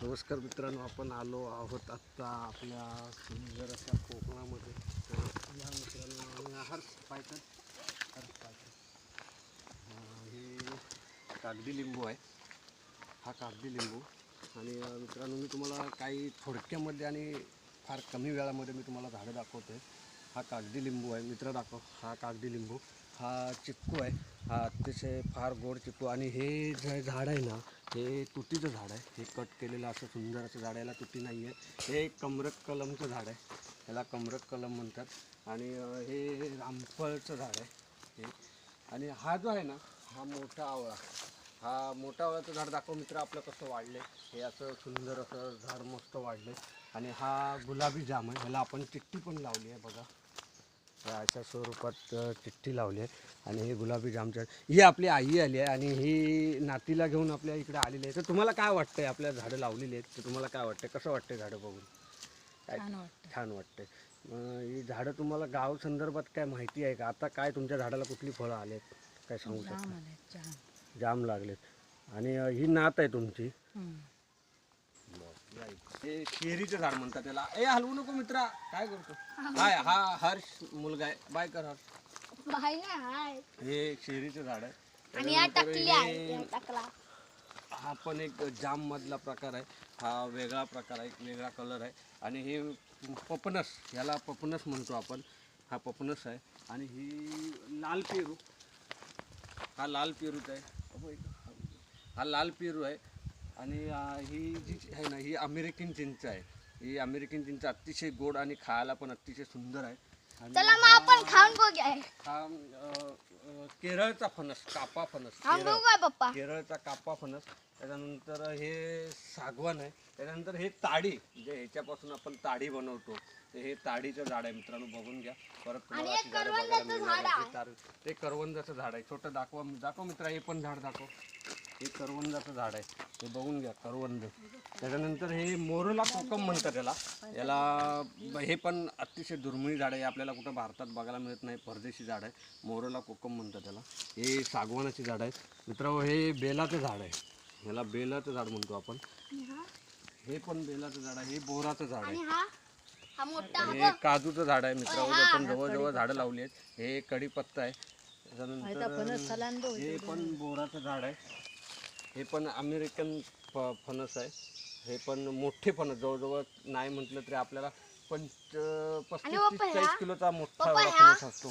नमस्कार मित्रांनो, आपण आलो आहोत आत्ता आपल्या सुंदर अशा कोकणामध्ये. तर या मित्रांनो हर्ष पायथन हे कागदी लिंबू आहे. हा कागदी लिंबू. आणि मित्रांनो, मी तुम्हाला काही थोडक्यामध्ये आणि फार कमी वेळामध्ये मी तुम्हाला झाडं दाखवतो आहे. हा कागदी लिंबू आहे मित्र, दाखव. हा कागदी लिंबू, हा चिक्कू आहे. हा अतिशय फार गोड चिक्कू. आणि हे जे झाड आहे ना, हे तुतीचं झाड आहे. हे कट केलेलं असं सुंदर असं झाड आहे. याला तुती नाही आहे. हे कमरक कलमचं झाड आहे. याला कमरक कलम म्हणतात. आणि हे रामफळचं झाड आहे हे. आणि हा जो आहे ना, हा मोठा आवळा. हा मोठा आवळाचं झाड दाखव मित्र, आपलं कसं वाढले. हे असं सुंदर असं झाड मस्त वाढले. आणि हा गुलाबी जाम आहे. ह्याला आपण चिठ्ठी पण लावली आहे बघा. अशा स्वरूपात चिठ्ठी लावली आहे. आणि हे गुलाबी जामचं, ही आपली आई आली आहे आणि ही नातीला घेऊन आपल्या इकडे आलेली आहे. तर तुम्हाला काय वाटतंय, आपल्या झाडं लावलेली आहेत तर तुम्हाला काय वाटतंय, कसं वाटतंय झाडं बघून? काय छान वाटतंय. ही झाडं तुम्हाला गाव संदर्भात काय माहिती आहे का? आता काय तुमच्या झाडाला कुठली फळं आलेत, काय सांगू शकता? जाम लागलेत. आणि ही नात आहे तुमची. हे केरीचं झाड म्हणतात त्याला. ए हलवू नको मित्रा, काय करतो? हाय, हा हर्ष मुलगा आहे. बाय कर हर्ष. हे शेरीचं झाड आहे. हा पण एक जाम मधला प्रकार आहे. हा वेगळा प्रकार आहे, एक वेगळा कलर आहे. आणि हे पपनस, याला पपनस म्हणतो आपण. हा पपनस आहे. आणि ही लाल पेरू, हा लाल पेरूच आहे. हा लाल पेरू आहे. आणि ही जी आहे ना, ही अमेरिकन चिंच आहे. ही अमेरिकन चिंच अतिशय गोड आणि खायला पण अतिशय सुंदर आहे. चला मग आपण खाऊन बघूया. हा केरळचा फणस, कापा फणस. केरळचा कापा फणस. त्याच्यानंतर हे सागवान आहे. त्याच्यानंतर हे ताडी, जे ह्याच्यापासून आपण ताडी बनवतो, हे ताडीचं झाड आहे मित्रांनो, बघून घ्या. परत तुम्हाला अशी झाडं बघायला मिळणार नाही. ते करवंदाचं झाड आहे. छोटं दाखव मित्रा, हे पण झाड दाखव. हे करवंदाचं झाड आहे, हे बघून घ्या, करवंद. त्याच्यानंतर हे मोरला कोकम म्हणतात याला. हे पण अतिशय दुर्मिळ झाड आहे, आपल्याला कुठं भारतात बघायला मिळत नाही, परदेशी झाड आहे. मोरला कोकम म्हणतात त्याला. हे सागवानाची झाड आहे मित्रांनो. हे बेलाचं झाड आहे, ह्याला बेलाचं झाड म्हणतो आपण. हे पण बेलाचं झाड आहे. हे बोराचं झाड आहे. हे काजूचं झाड आहे मित्रांनो. आपण जवळजवळ झाडं लावली आहेत. हे कढीपत्ता आहे. त्याच्यानंतर हे पण बोराचं झाड आहे. हे पण अमेरिकन फणस आहे. हे पण मोठे फणस, जवळजवळ नाही म्हटलं तरी आपल्याला 35-40 किलोचा मोठा फणस असतो.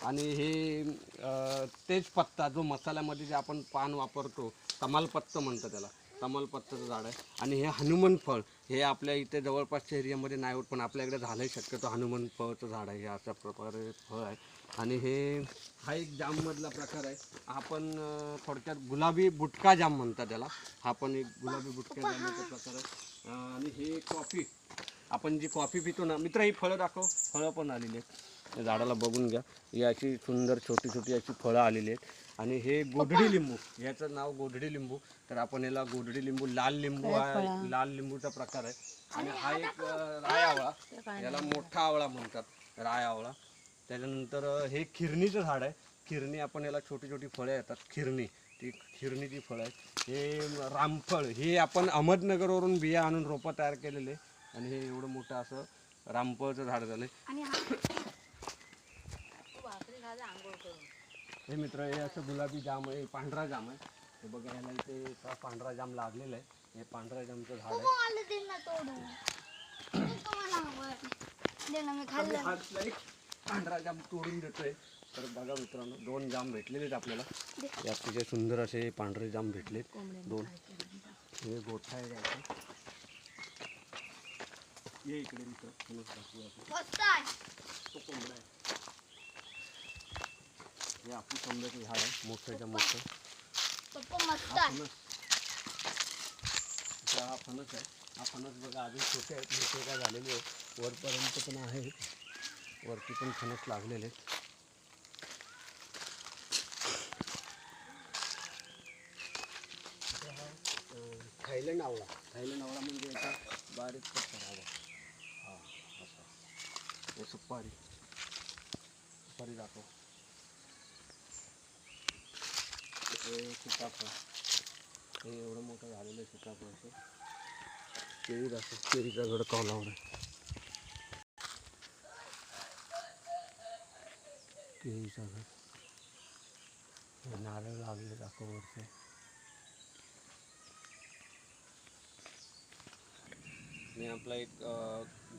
आणि हे तेजपत्ता, जो मसाल्यामध्ये जे आपण पान वापरतो, तमालपत्र म्हणतात त्याला, तमालपत्राचं झाड आहे. आणि हे हनुमान फळ, हे आपल्या इथे जवळपासच्या एरियामध्ये नाही होत, पण आपल्या इकडे झालंही शक्यतो हनुमान फळचं झाड आहे. हे अशा प्रकारे फळ आहे. आणि हा एक जाममधला प्रकार आहे. आपण थोडक्यात गुलाबी बुटका जाम म्हणतात त्याला. हा पण एक गुलाबी बुटका जामचा प्रकार आहे. आणि हे कॉफी, आपण जी कॉफी पितो ना मित्र, ही फळं दाखव. फळं पण आलेली आहेत या झाडाला, बघून घ्या. ही अशी सुंदर छोटी छोटी अशी फळं आलेली आहेत. आणि हे गोधडी लिंबू, याचं नाव गोधडी लिंबू. तर आपण याला गोधडी लिंबू, लाल लिंबू आहे, लाल लिंबूचा प्रकार आहे. आणि हा एक राय आवळा, याला मोठा आवळा म्हणतात, राय आवळा. त्याच्यानंतर हे खिरणीचं झाड आहे. खिरणी, आपण याला छोटी छोटी फळं येतात, खिरणी, ती खिरणीची फळं आहेत. हे रामफळ, हे आपण अहमदनगरवरून बिया आणून रोपं तयार केलेले. आणि हे एवढं मोठं असं रामफळचं झाड झालं. हे मित्र, हे असं गुलाबी जाम आहे, पांढरा जाम आहे. हे बघा, याला इथे पांढरा जाम लागलेला आहे. हे पांढरा जामचं झाड आहे. पांढरा जाम तोडून देतोय. तर बघा मित्रांनो, 2 जाम भेटलेले आहेत आपल्याला. हे अतिशय सुंदर असे पांढरे जाम भेटलेत 2. हे गोठा आहे याचा. ये इकडे मित्र, तो कोंबडा आहे. हे आपली कोंबड्याचं झाड आहे, मोठ्याच्या मोठं. हा फणस आहे. हा फणस बघा, अजून छोटे आहेत, मोठे काय झालेले आहेत, वरपर्यंत पण आहे. वरती पण फणस लागलेले आहेत. थायलंड आवळा, थायलंड आवळा म्हणजे याचा बारीक पत्ता हवा. हा असा. हे सुपारी, सुपारी दाखव. हे सीताफळ, हे एवढं मोठं झालेलं आहे सीताफळचं. केळी दाखव, केळीचा घड कौलावर आहे. केळीचा घड, हे नारळ लागले दाखव वरचे. मी आपला एक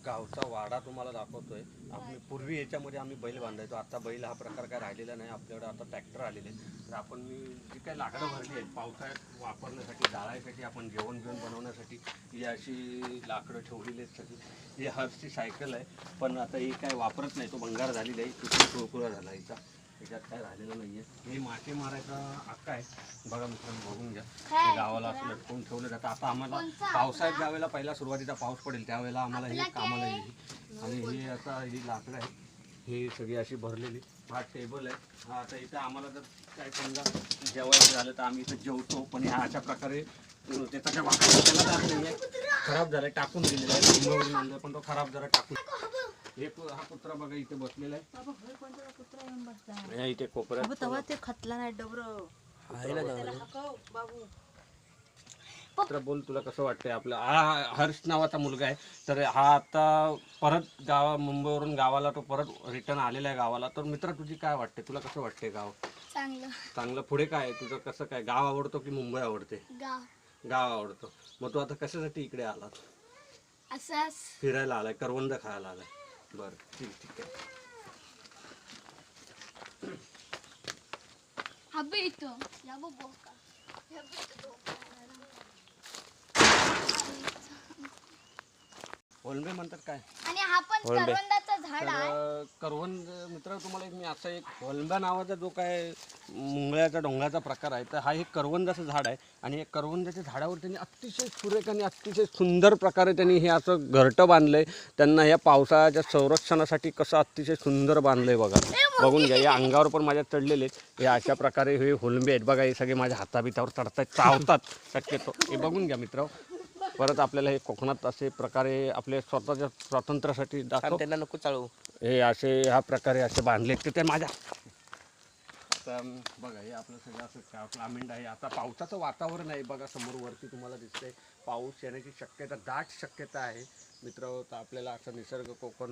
गावचा वाडा तुम्हाला दाखवतोय. आपण पूर्वी याच्यामध्ये आम्ही बैल बांधायचो, आता बैल हा प्रकार काय राहिलेला नाही. आपल्याकडे आता ट्रॅक्टर आलेले आहेत. तर आपण मी जी काही लाकडं भरली आहेत पावसाळ्यात वापरण्यासाठी, जाळायसाठी, आपण जेवण बिवण बनवण्यासाठी ही अशी लाकडं ठेवलेली आहेत सगळी. ही हर्सची सायकल आहे, पण आता ही काय वापरत नाही, तो भंगार झालेला आहे, तिथून कुरकुरा झाला हिचा, त्याच्यात काय राहिलेलं नाही आहे. हे मासे मारायचा अक्का आहे बघा मित्रांनो, बघून घ्या. हे गावाला असं लटकवून ठेवलं जातं. आता आम्हाला पावसाळ्यात ज्यावेळेला पहिला सुरुवातीचा पाऊस पडेल त्यावेळेला आम्हाला हे कामाला येईल. आणि ही आता ही लाकडं आहे, ही सगळी अशी भरलेली. हा टेबल आहे. हा आता इथं आम्हाला जर काय समजा जेवायचं झालं तर आम्ही इथं जेवतो, पण ह्या अशा प्रकारे त्याच्या वापरायला त्याला जात नाही आहे. खराब झाला आहे, टाकून दिलेला आहे. मुंबईवरून आणलं पण तो खराब जरा टाकून. हे हा कुत्रा बघा इथे बसलेला आहे. इथे कोपऱ्यात ते खतला नाही डबर तर बोल, तुला कसं वाटतंय? आपला हा हर्ष नावाचा मुलगा आहे. तर हा आता परत मुंबईवरून गावाला तो परत रिटर्न आलेला आहे गावाला. तर मित्र तुझी काय वाटते, तुला कसं वाटते गाव? चांगलं. चांगलं. पुढे काय आहे तुझं, कसं काय, गाव आवडतो की मुंबई आवडते? गाव. गाव आवडतो. मग तू आता कशासाठी इकडे आलात? असंच फिरायला आलाय, करवंद खायला आलाय. बरं, ठीक ठीक आहे. हबे इथं या बघ बोका. हे बघ इथं बोका. होलमे म्हणतात काय? आणि हा पण करवंदाचं झाड आहे. तर करवंद मित्र, तुम्हाला एक मी असा एक होलंबा नावाचा जो काय मुंगळ्याचा डोंगराचा प्रकार आहे, तर हा एक करवंदाचं झाड आहे. आणि या करवंदाच्या झाडावर त्यांनी अतिशय सुरेख आणि अतिशय सुंदर प्रकारे त्यांनी हे असं घरटं बांधलंय. त्यांना या पावसाळ्याच्या संरक्षणासाठी कसं अतिशय सुंदर बांधलंय बघा, बघून घ्या. या अंगावर पण माझ्या चढलेले हे अशा प्रकारे हे होलंबे आहेत बघा. हे सगळे माझ्या हाताबितावर चढतात, चावतात शक्यतो. हे बघून घ्या मित्र. परत आपल्याला हे कोकणात असे प्रकारे आपले स्वतःच्या स्वातंत्र्यासाठी दाखव, त्यांना नको चालू. हे असे ह्या प्रकारे असे बांधले तर ते माझ्या. आता बघा हे आपलं सगळं असं क्लायमेट आहे. आता पावसाचं वातावरण आहे बघा, समोर वरती तुम्हाला दिसतंय. पाऊस येण्याची शक्यता, दाट शक्यता आहे मित्र. तर आपल्याला असं निसर्ग कोकण